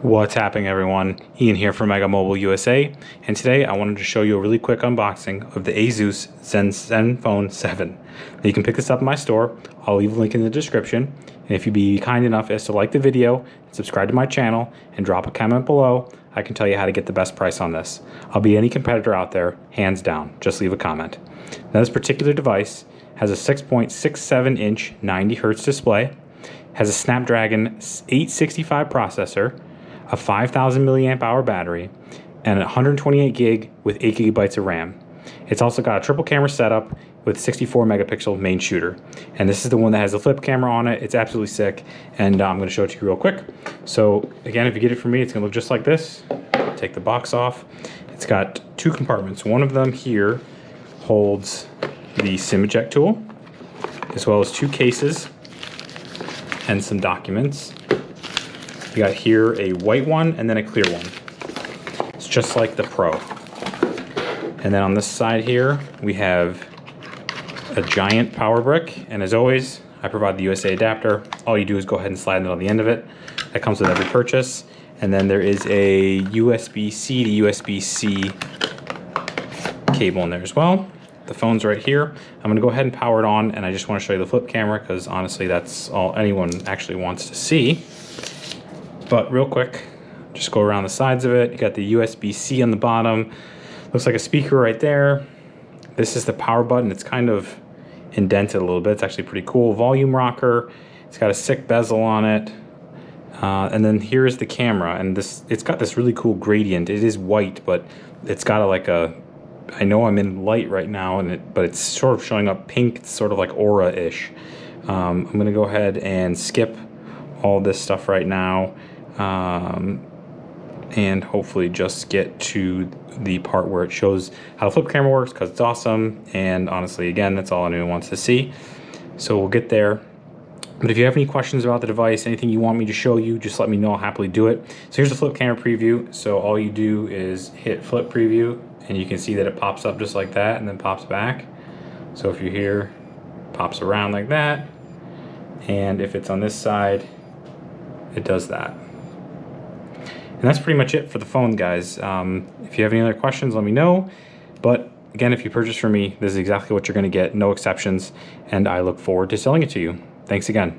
What's happening, everyone? Ian here from Mega Mobile USA, and today I wanted to show you a really quick unboxing of the ASUS Zenfone 7. Now, you can pick this up in my store. I'll leave a link in the description, and if you'd be kind enough as to like the video, subscribe to my channel, and drop a comment below, I can tell you how to get the best price on this. I'll beat any competitor out there, hands down. Just leave a comment. Now, this particular device has a 6.67-inch 90Hz display, has a Snapdragon 865 processor, a 5,000 milliamp hour battery, and 128 gig with 8 gigabytes of RAM. It's also got a triple camera setup with 64 megapixel main shooter. And this is the one that has a flip camera on it. It's absolutely sick, and I'm going to show it to you real quick. So again, if you get it from me, it's going to look just like this. Take the box off. It's got two compartments. One of them here holds the SIM eject tool, as well as two cases and some documents. You got here a white one and then a clear one. It's just like the Pro. And then on this side here, we have a giant power brick. And as always, I provide the USA adapter. All you do is go ahead and slide it on the end of it. That comes with every purchase. And then there is a USB-C to USB-C cable in there as well. The phone's right here. I'm gonna go ahead and power it on, and I just wanna show you the flip camera because honestly, that's all anyone actually wants to see. But real quick, just go around the sides of it. You got the USB-C on the bottom. Looks like a speaker right there. This is the power button. It's kind of indented a little bit. It's actually pretty cool. Volume rocker. It's got a sick bezel on it. And then here's the camera, and it's got this really cool gradient. It is white, but it's got I know I'm in light right now, but it's sort of showing up pink. It's sort of like aura-ish. I'm gonna go ahead and skip all this stuff right now. And hopefully just get to the part where it shows how the flip camera works, because it's awesome, and honestly, again, that's all anyone wants to see. So we'll get there. But if you have any questions about the device, anything you want me to show you, just let me know. I'll happily do it. So here's the flip camera preview. So all you do is hit flip preview, and you can see that it pops up just like that and then pops back. So if you're here, it pops around like that, and if it's on this side, it does that. And that's pretty much it for the phone, guys. If you have any other questions, let me know. But again, if you purchase from me, this is exactly what you're going to get, no exceptions, and I look forward to selling it to you. Thanks again.